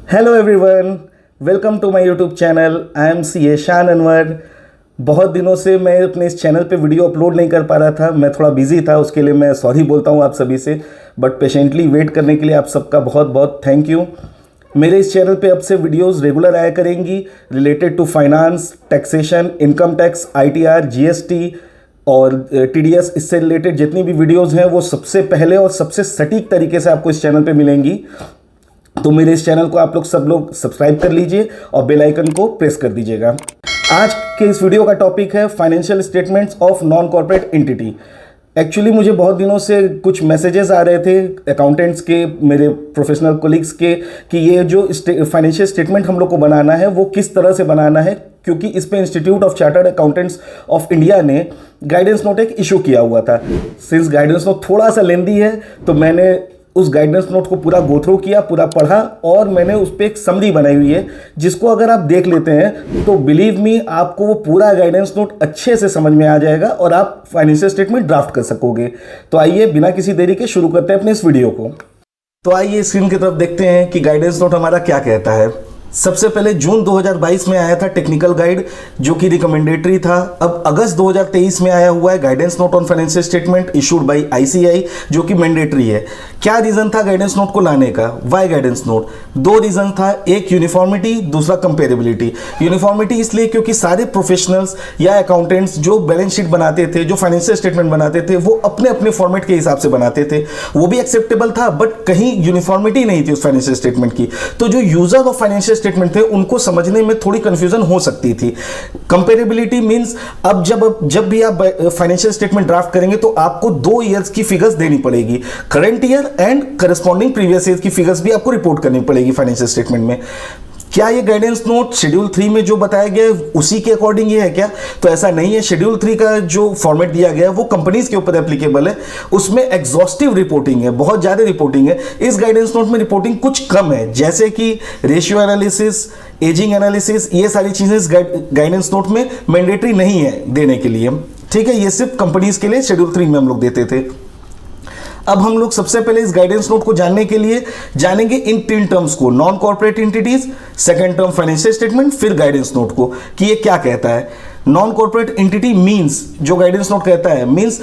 Hello everyone, welcome to my YouTube channel. I am C Shan Anwar. बहुत दिनों से मैं अपने इस चैनल पे वीडियो अपलोड नहीं कर पा रहा था, मैं थोड़ा बिजी था, उसके लिए मैं सॉरी बोलता हूँ आप सभी से। बट पेशेंटली वेट करने के लिए आप सबका बहुत बहुत थैंक यू। मेरे इस चैनल पे अब से वीडियोस रेगुलर आया करेंगी related to finance, taxation, income tax, ITR, GST और TDS। इससे रिलेटेड जितनी भी वीडियोस हैं वो सबसे पहले और सबसे सटीक तरीके से आपको इस चैनल पे मिलेंगी। तो मेरे इस चैनल को आप लोग सब लोग सब्सक्राइब कर लीजिए और बेल आइकन को प्रेस कर दीजिएगा। आज के इस वीडियो का टॉपिक है financial statements of non corporate entity. Actually मुझे बहुत दिनों से कुछ मैसेजेस आ रहे थे अकाउंटेंट्स के, मेरे प्रोफेशनल कोलिग्स के, कि ये जो फाइनेंशियल स्टेटमेंट हम लोग को बनाना है वो किस तरह से बनाना है, क्योंकि इस पे institute of chartered accountants of India ने गाइडेंस नोट एक इशू किया हुआ था। सिंस गाइडेंस नोट थोड़ा सा लेंदी है तो मैंने उस गाइडेंस नोट को पूरा गो थ्रू किया, पूरा पढ़ा और मैंने उस पर एक समरी बनाई हुई है, जिसको अगर आप देख लेते हैं तो बिलीव मी आपको वो पूरा गाइडेंस नोट अच्छे से समझ में आ जाएगा और आप फाइनेंशियल स्टेटमेंट ड्राफ्ट कर सकोगे। तो आइए बिना किसी देरी के शुरू करते हैं अपने इस वीडियो को। तो आइए स्क्रीन की तरफ देखते हैं कि गाइडेंस नोट हमारा क्या कहता है। सबसे पहले जून 2022 में आया था टेक्निकल गाइड, जो कि रिकमेंडेटरी था। अब अगस्त 2023 में आया हुआ है guidance note on financial statement issued by ICAI, जो कि मैंडेटरी है। क्या रीजन था गाइडेंस नोट को लाने का? Why guidance note? दो रीजन था, एक यूनिफॉर्मिटी, दूसरा कंपेरेबिलिटी। यूनिफॉर्मिटी इसलिए क्योंकि सारे प्रोफेशनल्स या अकाउंटेंट्स जो बैलेंस शीट बनाते थे, जो फाइनेंशियल स्टेटमेंट बनाते थे, वो अपने अपने फॉर्मेट के हिसाब से बनाते थे। वो भी एक्सेप्टेबल था, बट कहीं यूनिफॉर्मिटी नहीं थी उस फाइनेंशियल स्टेटमेंट की। तो जो यूजर ऑफ फाइनेंशियल स्टेटमेंट थे उनको समझने में थोड़ी कंफ्यूजन हो सकती थी। कंपेरेबिलिटी मींस अब जब भी आप फाइनेंशियल स्टेटमेंट ड्राफ्ट करेंगे तो आपको 2 ईयर्स की फिगर्स देनी पड़ेगी, current year and corresponding previous year की फिगर्स भी आपको रिपोर्ट करनी पड़ेगी फाइनेंशियल स्टेटमेंट में। क्या ये गाइडेंस नोट शेड्यूल 3 में जो बताया गया है उसी के अकॉर्डिंग ये है क्या? तो ऐसा नहीं है। शेड्यूल 3 का जो फॉर्मेट दिया गया है वो कंपनीज के ऊपर एप्लीकेबल है। उसमें एग्जॉस्टिव रिपोर्टिंग है, बहुत ज्यादा रिपोर्टिंग है। इस गाइडेंस नोट में रिपोर्टिंग कुछ कम है, जैसे कि रेशियो एनालिसिस, एजिंग एनालिसिस, ये सारी चीजें इस गाइडेंस नोट में मैंडेटरी नहीं है देने के लिए। ठीक है, ये सिर्फ कंपनीज के लिए शेड्यूल 3 में हम लोग देते थे। अब हम लोग सबसे पहले इस गाइडेंस नोट को जानने के लिए जानेंगे इन 3 टर्म्स को, non corporate entities, second term financial statement, फिर गाइडेंस नोट को, कि ये क्या कहता है। नॉन कॉर्पोरेट एंटिटी मींस, जो गाइडेंस नोट कहता है, means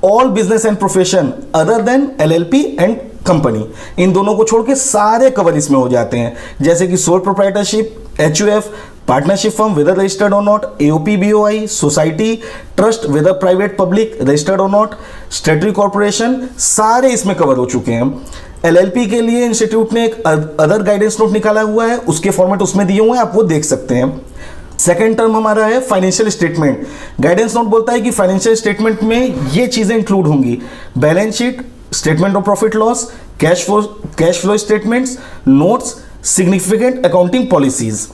all business and profession other than LLP and company. इन दोनों को छोड़ के सारे कवर इसमें हो जाते हैं, जैसे कि sole proprietorship, HUF, partnership firm whether registered or not, AOP BOI, society, trust whether private public registered or not, statutory corporation, सारे इसमें कवर हो चुके हैं। LLP के लिए इंस्टीट्यूट ने एक अदर गाइडेंस नोट निकाला हुआ है, उसके फॉर्मेट उसमें दिए हुए हैं, आप वो देख सकते हैं। सेकेंड टर्म हमारा है फाइनेंशियल स्टेटमेंट। गाइडेंस नोट बोलता है कि फाइनेंशियल स्टेटमेंट में ये चीजें इंक्लूड होंगी: balance sheet, statement of profit loss, cash flow statements, notes, significant accounting policies.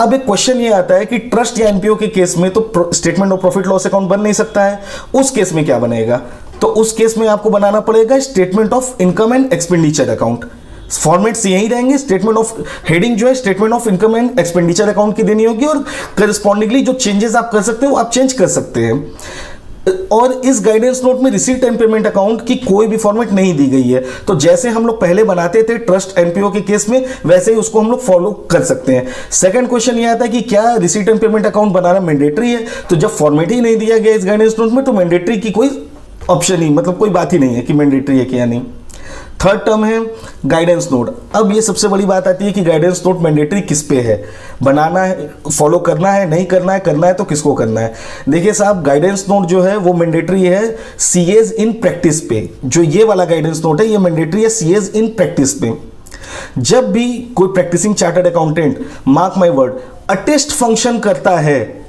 अब एक क्वेश्चन ये आता है कि ट्रस्ट या NPO के केस में तो statement of profit loss account बन नहीं सकता है, उस केस में क्या बनेगा? तो उस केस में आपको बनाना पड़ेगा statement of income and expenditure account. Formats यही रहेंगे, स्टेटमेंट ऑफ हेडिंग जो है statement of income and expenditure account की देनी होगी, और करस्पॉन्डिंगली जो चेंजेस आप कर सकते हो आप चेंज कर सकते हैं। और इस गाइडेंस नोट में रिसीट एंड पेमेंट अकाउंट की कोई भी फॉर्मेट नहीं दी गई है। तो जैसे हम लोग पहले बनाते थे ट्रस्ट NPO के केस में, वैसे ही उसको हम लोग फॉलो कर सकते हैं। सेकंड क्वेश्चन ये आता है कि क्या receipt and payment account banana mandatory है? तो जब फॉर्मेट ही नहीं दिया गया इस गाइडेंस नोट में तो मैंडेटरी की कोई ऑप्शन ही, मतलब कोई बात ही नहीं है कि मैंडेटरी है कि या नहीं। थर्ड टर्म है गाइडेंस नोट। अब ये सबसे बड़ी बात आती है कि गाइडेंस नोट मैंडेटरी किस पे है, बनाना है, फॉलो करना है, नहीं करना है तो किसको करना है। देखिए साहब, गाइडेंस नोट जो है वो मैंडेटरी है CAs इन प्रैक्टिस पे। जो ये वाला गाइडेंस नोट है ये मैंडेटरी है CAs इन प्रैक्टिस पे। जब भी कोई practising chartered accountant, mark my word, attest function करता है,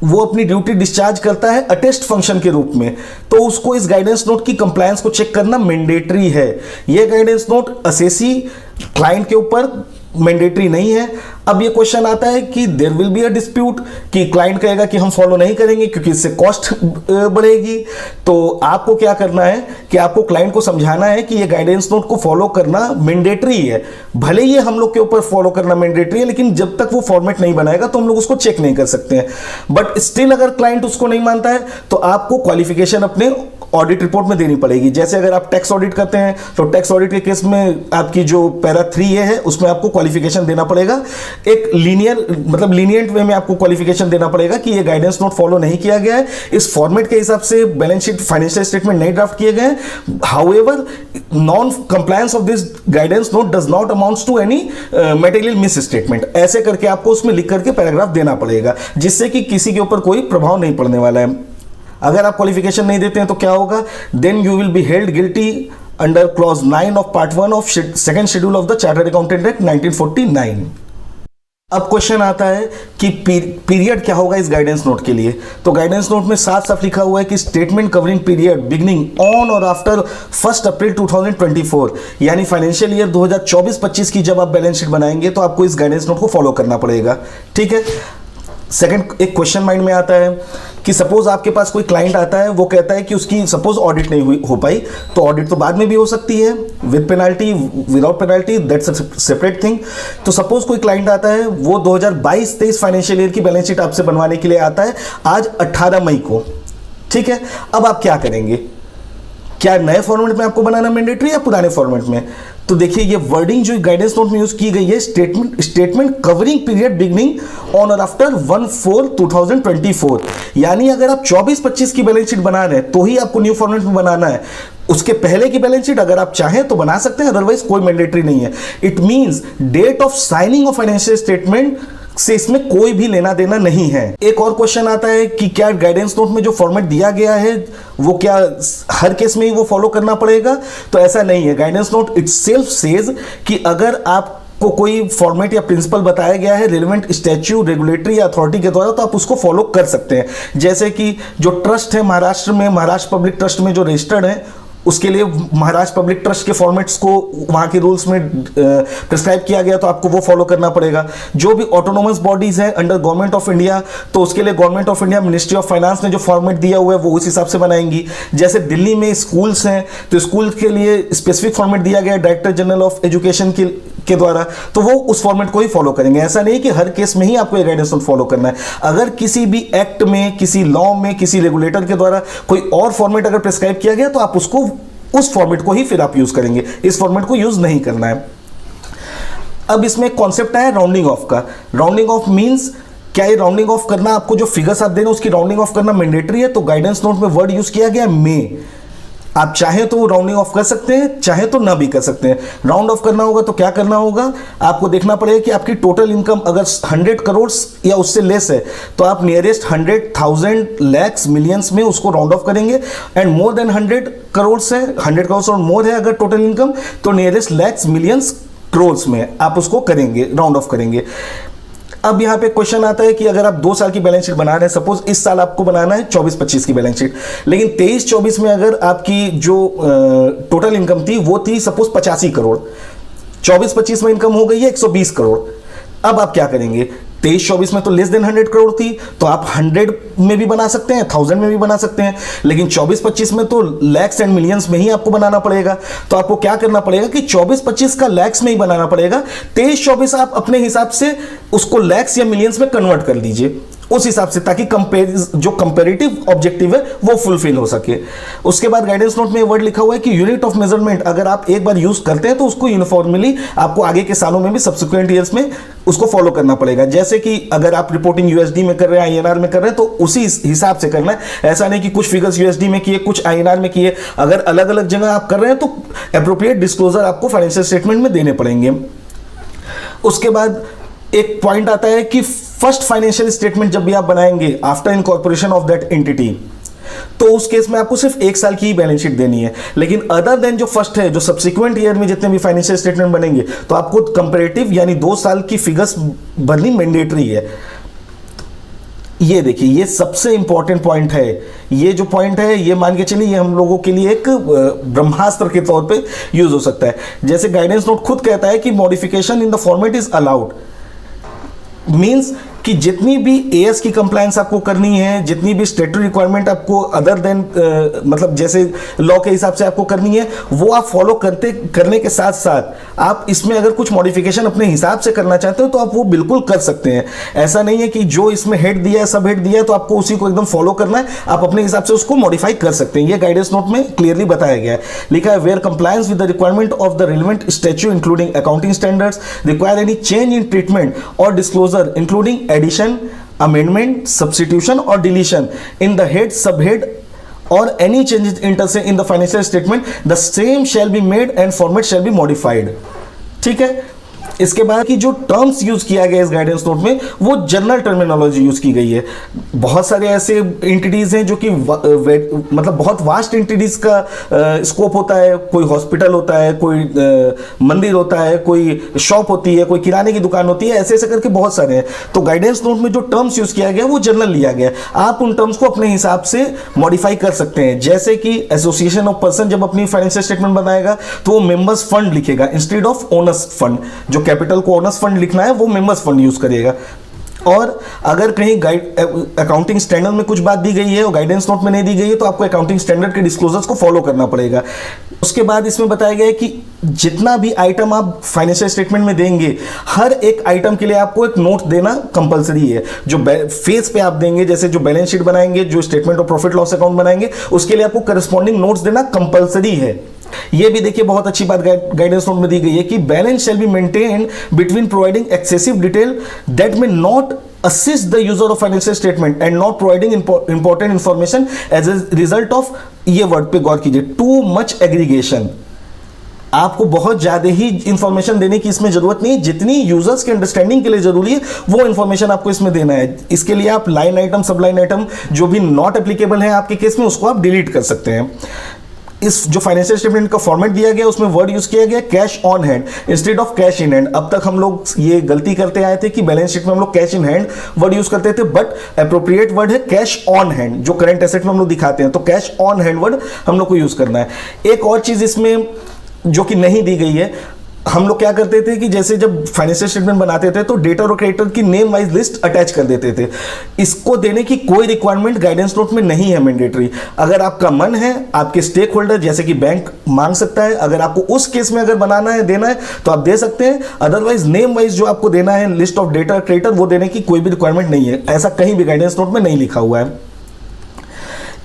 वो अपनी ड्यूटी डिस्चार्ज करता है अटेस्ट फंक्शन के रूप में, तो उसको इस गाइडेंस नोट की कंप्लायंस को चेक करना मैंडेटरी है। ये गाइडेंस नोट असेसी क्लाइंट के ऊपर मैंडेटरी नहीं है। अब ये क्वेश्चन आता है कि there will be a dispute, कि क्लाइंट कहेगा कि हम फॉलो नहीं करेंगे क्योंकि इससे कॉस्ट बढ़ेगी। तो आपको क्या करना है कि आपको क्लाइंट को समझाना है कि ये गाइडेंस नोट को फॉलो करना मैंडेटरी है। भले ही हम लोग के ऊपर फॉलो करना मैंडेटरी है, लेकिन जब तक वो फॉर्मेट नहीं बनाएगा तो हम लोग उसको चेक नहीं कर सकते हैं। बट स्टिल अगर क्लाइंट उसको नहीं मानता है तो आपको क्वालिफिकेशन अपने ऑडिट रिपोर्ट में देनी पड़ेगी। जैसे अगर आप टैक्स ऑडिट करते हैं तो टैक्स ऑडिट के केस में आपकी जो पैरा 3A है उसमें आपको क्वालिफिकेशन देना पड़ेगा, एक लीनियंट वे में आपको क्वालिफिकेशन देना पड़ेगा कि ये गाइडेंस नोट फॉलो नहीं किया गया है, इस फॉर्मेट के हिसाब से बैलेंस शीट फाइनेंशियल स्टेटमेंट नहीं ड्राफ्ट किए गए। However non compliance of this guidance note does not amounts to any material misstatement, ऐसे करके आपको उसमें लिख करके पैराग्राफ देना पड़ेगा, जिससे कि किसी के ऊपर कोई प्रभाव नहीं पड़ने वाला है। अगर आप क्वालिफिकेशन नहीं देते हैं तो क्या होगा, then you will be held guilty under clause 9 of part 1 of second schedule of the chartered accountant act 1949। अब क्वेश्चन आता है कि पीरियड क्या होगा इस गाइडेंस नोट के लिए। तो गाइडेंस नोट में साफ साफ लिखा हुआ है कि statement covering period beginning on और आफ्टर 1 अप्रैल 2024, यानी फाइनेंशियल ईयर 2024-25 की जब आप बैलेंस शीट बनाएंगे तो आपको इस गाइडेंस नोट को फॉलो करना पड़ेगा। ठीक है। सेकंड एक क्वेश्चन माइंड में आता है कि सपोज आपके पास कोई क्लाइंट आता है, वो कहता है कि उसकी सपोज ऑडिट नहीं हो पाई, तो ऑडिट तो बाद में भी हो सकती है, with penalty without penalty, that's a separate thing. तो सपोज कोई क्लाइंट आता है, वो 2022-23 फाइनेंशियल ईयर की बैलेंस शीट आपसे बनवाने के लिए आता है आज 18 मई को। ठीक है। अब आप क्या करेंगे, क्या नए फॉर्मेट में आपको बनाना मैंडेटरी या पुराने फॉर्मेट में? तो देखिए ये वर्डिंग जो गाइडेंस नोट में यूज की गई है, statement covering period beginning on और आफ्टर 1/4/2024, यानी अगर आप 24-25 की बैलेंस शीट बना रहे हैं तो ही आपको न्यू फॉर्मेट में बनाना है। उसके पहले की बैलेंस शीट अगर आप चाहें तो बना सकते हैं, अदरवाइज कोई मैंडेटरी नहीं है। It means date of signing of financial statement से इसमें कोई भी लेना देना नहीं है। एक और क्वेश्चन आता है कि क्या गाइडेंस नोट में जो फॉर्मेट दिया गया है वो क्या हर केस में ही वो फॉलो करना पड़ेगा? तो ऐसा नहीं है। गाइडेंस नोट इटसेल्फ सेज कि अगर आपको कोई फॉर्मेट या प्रिंसिपल बताया गया है रेलेवेंट स्टैच्यू, रेगुलेटरी या अथॉरिटी के द्वारा, तो आप उसको फॉलो कर सकते हैं। जैसे कि जो ट्रस्ट है महाराष्ट्र में, महाराष्ट्र पब्लिक ट्रस्ट में जो रजिस्टर्ड है, उसके लिए महाराष्ट्र पब्लिक ट्रस्ट के फॉर्मेट्स को वहां के रूल्स में प्रिस्क्राइब किया गया, तो आपको वो फॉलो करना पड़ेगा। जो भी ऑटोनोमस बॉडीज है अंडर गवर्नमेंट ऑफ इंडिया, तो उसके लिए government of India ministry of finance ने जो फॉर्मेट दिया हुआ है वो उस हिसाब से बनाएंगी। जैसे दिल्ली में स्कूल्स हैं तो स्कूल के लिए स्पेसिफिक फॉर्मेट दिया गया डायरेक्टर जनरल ऑफ एजुकेशन के द्वारा, तो वो उस फॉर्मेट को ही फॉलो करेंगे। ऐसा नहीं कि हर केस में ही आपको ये गाइडेंस नोट फॉलो करना है। अगर किसी भी एक्ट में, किसी लॉ में, किसी रेगुलेटर के द्वारा कोई और फॉर्मेट अगर प्रिस्क्राइब किया गया तो आप उसको उस फॉर्मेट को ही फिर आप यूज करेंगे, इस फॉर्मेट को यूज नहीं करना है। अब इसमें कॉन्सेप्ट आया राउंडिंग ऑफ का। राउंडिंग ऑफ मींस क्या ये राउंडिंग ऑफ करना, आपको जो फिगर्स आप दे रहे हैं उसकी राउंडिंग ऑफ करना मैंडेटरी है? तो गाइडेंस नोट में वर्ड यूज किया गया मे। आप चाहें तो राउंडिंग ऑफ कर सकते हैं, चाहे तो ना भी कर सकते हैं। राउंड ऑफ करना होगा तो क्या करना होगा, आपको देखना पड़ेगा कि आपकी टोटल इनकम अगर 100 करोड़ या उससे लेस है तो आप नियरेस्ट 100,000 lakhs मिलियंस में उसको राउंड ऑफ करेंगे। एंड मोर देन 100 करोड़ से 100 करोड़ और मोर है अगर टोटल इनकम, तो नियरेस्ट लैक्स मिलियंस करोड़ में आप उसको करेंगे, राउंड ऑफ करेंगे। अब यहाँ पे क्वेश्चन आता है कि अगर आप 2 साल की बैलेंस शीट बना रहे हैं, सपोज इस साल आपको बनाना है 24-25 की बैलेंस शीट, लेकिन 23-24 में अगर आपकी जो टोटल इनकम थी वो थी सपोज 85 करोड़, 24-25 में इनकम हो गई है 120 करोड़। अब आप क्या करेंगे, 23-24 में तो लेस देन 100 करोड़ थी, तो आप 100 में भी बना सकते हैं, 1000 में भी बना सकते हैं, लेकिन 24-25 में तो लैक्स एंड मिलियंस में ही आपको बनाना पड़ेगा। तो आपको क्या करना पड़ेगा कि 24-25 का लैक्स में ही बनाना पड़ेगा, 23-24 आप अपने हिसाब से उसको लैक्स या मिलियंस में कन्वर्ट कर लीजिए उस हिसाब से, ताकि जो कंपैरेटिव ऑब्जेक्टिव है वो फुलफिल हो सके। उसके बाद गाइडेंस नोट में वर्ड लिखा हुआ है कि यूनिट ऑफ मेजरमेंट अगर आप एक बार यूज करते हैं तो उसको यूनिफॉर्मली आपको आगे के सालों में भी, सब्सिक्वेंट ईयर्स में उसको फॉलो करना पड़ेगा। जैसे कि अगर आप रिपोर्टिंग यूएसडी में कर रहे हैं, आईएनआर में कर रहे हैं, तो उसी हिसाब से करना है। ऐसा नहीं कि कुछ फिगर्स यूएसडी में किए, कुछ आईएनआर में किए। अगर अलग अलग जगह आप कर रहे हैं तो एप्रोप्रिएट डिस्क्लोजर आपको फाइनेंशियल स्टेटमेंट में देने पड़ेंगे। उसके बाद एक पॉइंट आता है कि फर्स्ट फाइनेंशियल स्टेटमेंट जब भी आप बनाएंगे after incorporation of that entity, तो उस केस में आपको सिर्फ 1 साल की ही बैलेंस शीट देनी है। लेकिन अदर देन जो फर्स्ट है, जो सब्सिक्वेंट ईयर में जितने भी फाइनेंशियल स्टेटमेंट बनेंगे, तो आपको कंपैरेटिव यानी 2 साल की फिगर्स भरनी मैंडेटरी है। ये देखिए, ये सबसे इंपॉर्टेंट पॉइंट है। ये जो पॉइंट है, ये मान के चलिए, ये हम लोगों के लिए एक ब्रह्मास्त्र के तौर पे यूज हो सकता है। जैसे गाइडेंस नोट खुद कहता है कि modification in the format is allowed, means कि जितनी भी एएस की कंप्लायंस आपको करनी है, जितनी भी स्टेटरी रिक्वायरमेंट आपको अदर देन मतलब जैसे लॉ के हिसाब से आपको करनी है, वो आप फॉलो करने के साथ साथ आप इसमें अगर कुछ मॉडिफिकेशन अपने हिसाब से करना चाहते हो तो आप वो बिल्कुल कर सकते हैं। ऐसा नहीं है कि जो इसमें हेड दिया है, सब हेड दिया है, तो आपको उसी को एकदम फॉलो करना है, आप अपने हिसाब से उसको मॉडिफाई कर सकते हैं। ये गाइडेंस नोट में क्लियरली बताया गया है। लिखा है where compliance with the requirement of the relevant statute including accounting standards require any change in treatment or disclosure including addition, amendment, substitution or deletion in the head, subhead or any changes in the financial statement, the same shall be made and format shall be modified. ठीक है। इसके बाद की जो terms use किया गया इस guidance note में वो जनरल टर्मिनोलॉजी यूज की गई है। बहुत सारे ऐसे एंटिटीज हैं जो कि मतलब बहुत वास्ट एंटिटीज का स्कोप होता है। कोई हॉस्पिटल होता है, कोई मंदिर होता है, कोई शॉप होती है, कोई किराने की दुकान होती है, ऐसे ऐसे करके बहुत सारे हैं। तो गाइडेंस नोट में जो टर्म्स यूज किया गया वो जनरल लिया गया। आप उन टर्म्स को अपने हिसाब से मॉडिफाई कर सकते हैं। जैसे कि एसोसिएशन ऑफ पर्सन जब अपनी फाइनेंशियल स्टेटमेंट बनाएगा तो वो मेंबर्स फंड लिखेगा इंस्टेड ऑफ ओनर्स फंड। जो कैपिटल को ओनर्स फंड लिखना है वो मेंबर्स फंड यूज करेगा। और अगर कहीं अकाउंटिंग स्टैंडर्ड में कुछ बात दी गई है और गाइडेंस नोट में नहीं दी गई है तो आपको अकाउंटिंग स्टैंडर्ड के डिस्क्लोजर्स को फॉलो करना पड़ेगा। उसके बाद इसमें बताया गया है कि जितना भी आइटम आप फाइनेंशियल स्टेटमेंट में देंगे, हर एक आइटम के लिए आपको एक नोट देना कंपलसरी है। जो फेस पे आप देंगे, जैसे जो बैलेंस शीट बनाएंगे, जो statement of profit loss account बनाएंगे, उसके लिए आपको करस्पॉन्डिंग नोट्स देना कंपलसरी है। ये भी देखिए बहुत अच्छी बात गाइडेंस नोट में दी गई है कि balance shall be maintain between providing excessive detail that में not assist the user of financial statement and not providing important information as a result of, ये वर्ड पे गौर कीजिए, too much aggregation। आपको बहुत ज्यादा ही इंफॉर्मेशन देने की इसमें जरूरत नहीं, जितनी यूजर्स के अंडरस्टैंडिंग के लिए जरूरी है वो इंफॉर्मेशन आपको इसमें देना है। इसके लिए आप लाइन आइटम, सब लाइन आइटम जो भी नॉट एप्लीकेबल है आपके केस में, उसको आप डिलीट कर सकते हैं। इस जो फाइनेंशियल स्टेटमेंट का फॉर्मेट दिया गया उसमें वर्ड यूज किया गया cash on hand instead of cash in hand. अब तक हम लोग ये गलती करते आए थे कि बैलेंस शीट में हम लोग cash in hand word use करते थे, बट अप्रोप्रिएट वर्ड है कैश ऑन हैंड, जो करंट एसेट में हम लोग दिखाते हैं। तो कैश ऑन हैंड वर्ड हम लोग को यूज करना है। एक और चीज इसमें जो कि नहीं दी गई है, हम लोग क्या करते थे कि जैसे जब फाइनेंशियल स्टेटमेंट बनाते थे तो डेटर और क्रेडिटर की नेम वाइज लिस्ट अटैच कर देते थे। इसको देने की कोई रिक्वायरमेंट गाइडेंस नोट में नहीं है मैंडेटरी। अगर आपका मन है, आपके स्टेक होल्डर जैसे कि बैंक मांग सकता है, अगर आपको उस केस में अगर बनाना है, देना है तो आप दे सकते हैं। अदरवाइज नेम वाइज जो आपको देना है लिस्ट ऑफ डेटर क्रेडिटर, वो देने की कोई भी रिक्वायरमेंट नहीं है। ऐसा कहीं भी गाइडेंस नोट में नहीं लिखा हुआ है।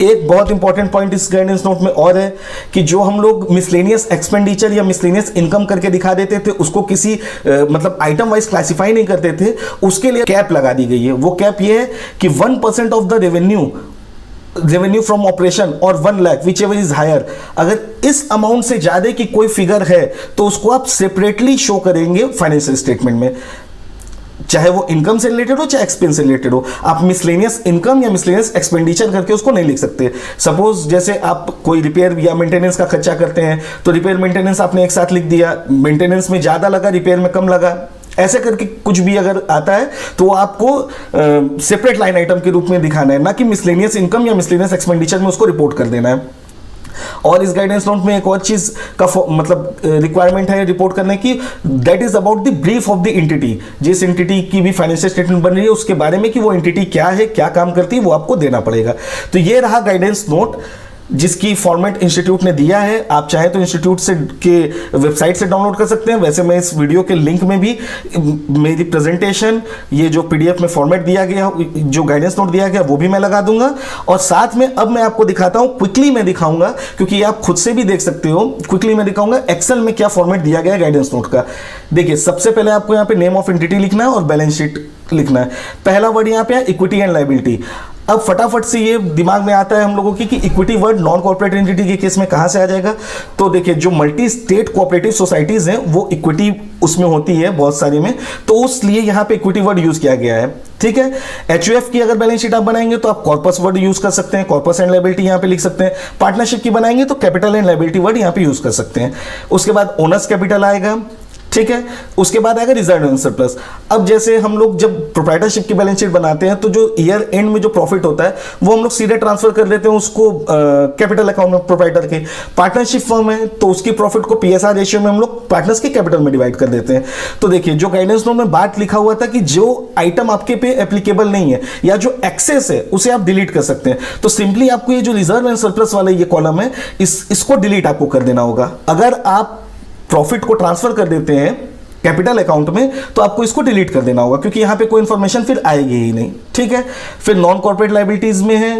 एक बहुत इंपॉर्टेंट पॉइंट इस गाइडेंस नोट में और है कि जो हम लोग मिसलेनियस एक्सपेंडिचर या मिसलेनियस इनकम करके दिखा देते थे, उसको किसी मतलब आइटम वाइज क्लासिफाई नहीं करते थे, उसके लिए कैप लगा दी गई है। वो कैप ये है कि 1% of the revenue from operation और 1 lakh whichever is higher, अगर इस अमाउंट से ज्यादा की कोई फिगर है तो उसको आप सेपरेटली शो करेंगे फाइनेंशियल स्टेटमेंट में, चाहे वो इनकम से रिलेटेड हो चाहे एक्सपेंस से रिलेटेड हो। आप मिसलेनियस इनकम या मिसलेनियस एक्सपेंडिचर करके उसको नहीं लिख सकते। सपोज जैसे आप कोई रिपेयर या मेंटेनेंस का खर्चा करते हैं तो रिपेयर मेंटेनेंस आपने एक साथ लिख दिया, मेंटेनेंस में ज्यादा लगा, रिपेयर में कम लगा, ऐसे करके कुछ भी अगर आता है तो आपको सेपरेट लाइन आइटम के रूप में दिखाना है, ना कि मिसलेनियस इनकम या मिसलेनियस एक्सपेंडिचर में उसको रिपोर्ट कर देना है। और इस गाइडेंस नोट में एक और चीज का मतलब रिक्वायरमेंट है रिपोर्ट करने की, that is about the brief of the entity. जिस एंटिटी की भी फाइनेंशियल स्टेटमेंट बन रही है उसके बारे में कि वो एंटिटी क्या है, क्या काम करती है, वो आपको देना पड़ेगा। तो ये रहा गाइडेंस नोट जिसकी फॉर्मेट इंस्टीट्यूट ने दिया है। आप चाहे तो इंस्टीट्यूट से के वेबसाइट से डाउनलोड कर सकते हैं। वैसे मैं इस वीडियो के लिंक में भी मेरी प्रेजेंटेशन, ये जो पीडीएफ में फॉर्मेट दिया गया, जो गाइडेंस नोट दिया गया, वो भी मैं लगा दूंगा। और साथ में अब मैं आपको दिखाता हूं, क्विकली मैं दिखाऊंगा क्योंकि ये आप खुद से भी देख सकते हो। क्विकली मैं दिखाऊंगा एक्सेल में क्या फॉर्मेट दिया गया है गाइडेंस नोट का। देखिए, सबसे पहले आपको यहाँ पे नेम ऑफ एंटिटी लिखना है और बैलेंस शीट लिखना है। पहला वर्ड यहाँ पे है इक्विटी एंड लायबिलिटी। अब फटाफट से ये दिमाग में आता है हम लोगों की कि equity word non corporate entity के केस में कहां से आ जाएगा। तो देखिए, जो मल्टी स्टेट कोऑपरेटिव सोसाइटीज हैं वो इक्विटी उसमें होती है बहुत सारी में, तो इसलिए यहां पे इक्विटी वर्ड यूज किया गया है। ठीक है। एचयूएफ की अगर बैलेंस शीट आप बनाएंगे तो आप कॉर्पस वर्ड यूज कर सकते हैं, कॉर्पस एंड लायबिलिटी यहां पे लिख सकते हैं। पार्टनरशिप की बनाएंगे तो कैपिटल एंड लायबिलिटी वर्ड यहां पे यूज कर सकते हैं। उसके बाद ओनर्स कैपिटल आएगा, ठीक है। उसके बाद आएगा रिजर्व एंड सरप्लस। अब जैसे हम लोग जब प्रोप्राइटरशिप की बैलेंस शीट बनाते हैं तो जो ईयर एंड में जो प्रॉफिट होता है वो हम लोग सीधे ट्रांसफर कर देते हैं उसको कैपिटल अकाउंट में प्रोप्राइटर के। पार्टनरशिप फर्म है तो उसकी प्रॉफिट को पीएसआर रेशियो में हम लोग पार्टनर्स के कैपिटल में डिवाइड कर देते हैं। तो देखिए जो गाइडेंस नोट में बात लिखा हुआ था कि जो आइटम आपके पे एप्लीकेबल नहीं है या जो एक्सेस है उसे आप डिलीट कर सकते हैं, तो सिंपली आपको ये जो रिजर्व एंड सरप्लस वाला ये कॉलम है इसको डिलीट आपको कर देना होगा। अगर आप प्रॉफिट को ट्रांसफर कर देते हैं कैपिटल अकाउंट में तो आपको इसको डिलीट कर देना होगा क्योंकि यहां पे कोई इंफॉर्मेशन फिर आएगी ही नहीं, ठीक है। फिर नॉन कॉर्पोरेट लायबिलिटीज में है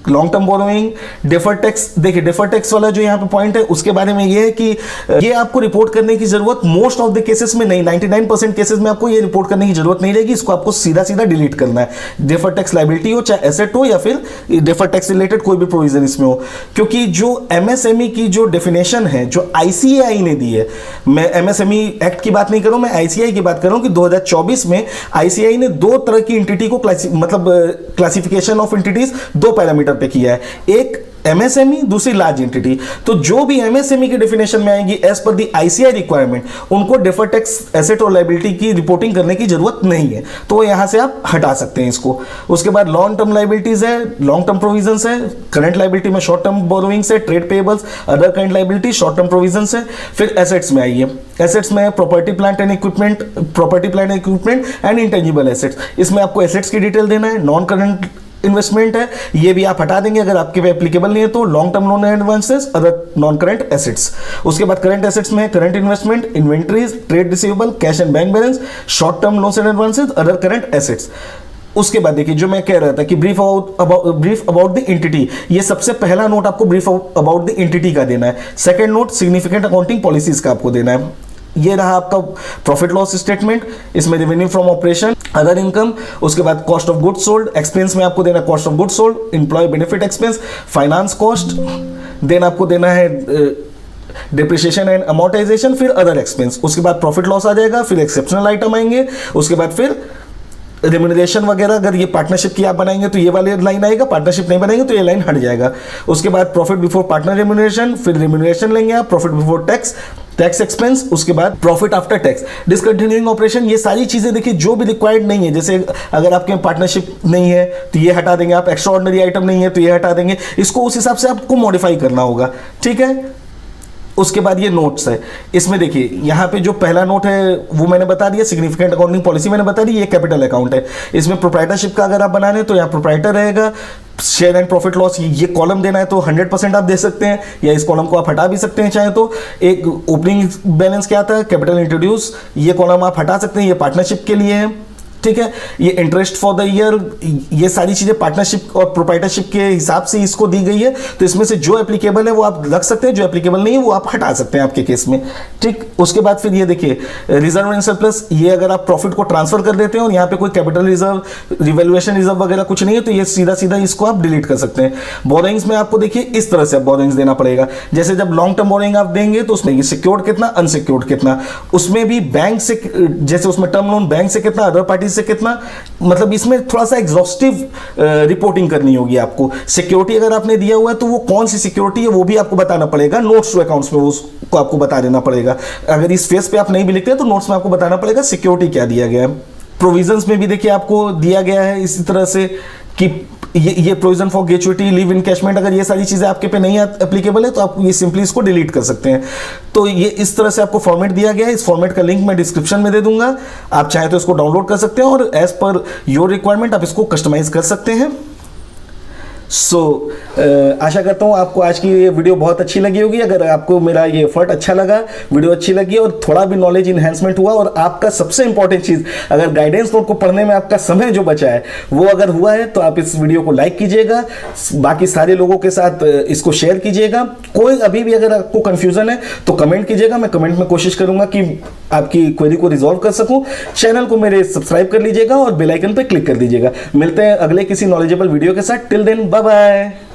long term borrowing, deferred tax. देखिए डेफर्ड टैक्स वाला जो यहां पे पॉइंट है उसके बारे में ये है कि ये आपको रिपोर्ट करने की जरूरत मोस्ट ऑफ द केसेस में नहीं, 99% केसेस में आपको ये रिपोर्ट करने की जरूरत नहीं रहेगी। इसको आपको सीधा सीधा डिलीट करना है, डेफर्ड टैक्स लायबिलिटी हो चाहे एसेट हो या फिर डेफर्ड टैक्स रिलेटेड कोई भी प्रोविजन इसमें हो। क्योंकि जो एमएसएमई की जो डेफिनेशन है जो आईसीएआई ने दी है, मैं एमएसएमई एक्ट की बात नहीं कर रहा हूं, मैं आईसीएआई की बात कर रहा हूं कि 2024 में आईसीएआई ने दो तरह की एंटिटी को क्लासिफिकेशन ऑफ एंटिटीज दो पैरामीटर पे किया है, एक एमएसएमई दूसरी लार्ज एंटिटी। तो जो भी एमएसएमई की डेफिनेशन में आएंगी एज पर दी आईसीआई रिक्वायरमेंट उनको डेफर्ड टैक्स एसेट और लायबिलिटी की रिपोर्टिंग करने की जरूरत नहीं है, तो यहां से आप हटा सकते हैं इसको। उसके बाद लॉन्ग टर्म लायबिलिटीज है, लॉन्ग टर्म प्रोविजंस है, करंट लायबिलिटी में शॉर्ट टर्म बोरोइंग्स है, trade payables, other current liability, short term provisions है। फिर एसेट्स में आइए, एसेट्स में property plant and equipment and intangible assets. इसमें आपको एसेट्स की डिटेल देना है। नॉन करंट इन्वेस्टमेंट है, ये भी आप हटा देंगे अगर आपके पे एप्लीकेबल नहीं है तो। Long term loan and advances, other non current assets. उसके बाद करंट एसेट्स में current investment, inventories, trade receivable, cash and bank balance, short term loans and advances, other current assets. उसके बाद देखिए जो मैं कह रहा था कि ब्रीफ अबाउट द एंटिटी, ये सबसे पहला नोट आपको ब्रीफ अबाउट द एंटिटी का देना है। Second note significant accounting policies का आपको देना है। ये रहा आपका प्रॉफिट लॉस स्टेटमेंट, इसमें revenue from operation, other income. उसके बाद cost of goods sold, expense में आपको देना cost of goods sold, employ benefit expense, finance cost, then आपको देना है डिप्रिसिएशन एंड अमोर्टाइजेशन, फिर अदर एक्सपेंस। उसके बाद प्रॉफिट लॉस आ जाएगा, फिर एक्सेप्शनल आइटम आएंगे, उसके बाद फिर रेम्यूनरेशन वगैरह। अगर ये पार्टनरशिप की आप बनाएंगे तो ये वाली लाइन आएगा, पार्टनरशिप नहीं बनाएंगे तो ये लाइन हट जाएगा। उसके बाद प्रॉफिट बिफोर पार्टनर रेम्यूनरेशन, फिर रेम्यूनरेशन लेंगे आप, profit before tax, tax expense, उसके बाद profit after tax, discontinuing operation. ये सारी चीजें देखिए जो भी रिक्वायर्ड नहीं है, जैसे अगर आपके पार्टनरशिप नहीं है तो ये हटा देंगे आप, एक्स्ट्रा ऑर्डिनरी आइटम नहीं है तो ये हटा देंगे, इसको उस हिसाब से आपको मॉडिफाई करना होगा, ठीक है। उसके बाद ये नोट्स है, इसमें देखिए यहाँ पे जो पहला नोट है वो मैंने बता दिया, सिग्निफिकेंट अकाउंटिंग पॉलिसी मैंने बता दी, ये कैपिटल अकाउंट है। इसमें प्रोप्राइटरशिप का अगर आप बना रहे हैं तो यहाँ प्रोप्राइटर रहेगा, शेयर एंड प्रॉफिट लॉस ये कॉलम देना है तो 100% आप दे सकते हैं, या इस कॉलम को आप हटा भी सकते हैं चाहे तो। एक ओपनिंग बैलेंस क्या आता है, कैपिटल इंट्रोड्यूस, ये कॉलम आप हटा सकते हैं, ये पार्टनरशिप के लिए है, ठीक है। ये इंटरेस्ट फॉर द ईयर, ये सारी चीजें पार्टनरशिप और प्रोप्राइटरशिप के हिसाब से इसको दी गई है, तो इसमें से जो एप्लीकेबल है वो आप रख सकते हैं, जो एप्लीकेबल नहीं है वो आप हटा सकते हैं आपके केस में, ठीक। उसके बाद फिर ये देखिए रिजर्व एंड सरप्लस, ये अगर आप प्रॉफिट को ट्रांसफर कर देते हैं और यहाँ पे कोई कैपिटल रिजर्व, रिवैल्यूएशन रिजर्व वगैरह कुछ नहीं है तो ये सीधा सीधा इसको आप डिलीट कर सकते हैं। बोरोइंग्स में आपको देखिए इस तरह से बोरोइंग्स देना पड़ेगा, जैसे जब लॉन्ग टर्म बोरोइंग आप देंगे तो उसमें सिक्योर्ड कितना, अनसिक्योर्ड कितना, उसमें भी बैंक से, जैसे उसमें टर्म लोन बैंक से कितना, अदर पार्टी से कितना, मतलब इसमें थोड़ा सा एग्जॉस्टिव रिपोर्टिंग करनी होगी आपको। सिक्योरिटी अगर आपने दिया हुआ है तो वो कौन सी सिक्योरिटी है वो भी आपको बताना पड़ेगा, नोट्स टू अकाउंट्स में उसको आपको बता देना पड़ेगा। अगर इस फेस पे आप नहीं भी लिखते हैं तो नोट्स में आपको बताना पड़ेगा सिक्योरिटी क्या दिया गया है। प्रोविजंस में भी देखिए आपको दिया गया है इसी तरह से कि ये provision for gratuity, leave encashment, अगर ये सारी चीजें आपके पे नहीं एप्लीकेबल है तो आप ये सिंपली इसको डिलीट कर सकते हैं। तो ये इस तरह से आपको फॉर्मेट दिया गया है, इस फॉर्मेट का लिंक मैं डिस्क्रिप्शन में दे दूंगा, आप चाहे तो इसको डाउनलोड कर सकते हैं और एज पर योर रिक्वायरमेंट आप इसको कस्टमाइज कर सकते हैं। आशा करता हूँ आपको आज की ये वीडियो बहुत अच्छी लगी होगी। अगर आपको मेरा ये एफर्ट अच्छा लगा, वीडियो अच्छी लगी और थोड़ा भी नॉलेज इन्हेंसमेंट हुआ, और आपका सबसे इंपॉर्टेंट चीज़, अगर गाइडेंस नोट को पढ़ने में आपका समय जो बचा है वो अगर हुआ है तो आप इस वीडियो को लाइक कीजिएगा, बाकी सारे लोगों के साथ इसको शेयर कीजिएगा। कोई अभी भी अगर आपको कन्फ्यूजन है तो कमेंट कीजिएगा, मैं कमेंट में कोशिश करूंगा कि आपकी क्वेरी को रिजॉल्व कर सकूं। चैनल को मेरे सब्सक्राइब कर लीजिएगा और बेल आइकन पर क्लिक कर दीजिएगा। मिलते हैं अगले किसी नॉलेजेबल वीडियो के साथ। Till then bye bye.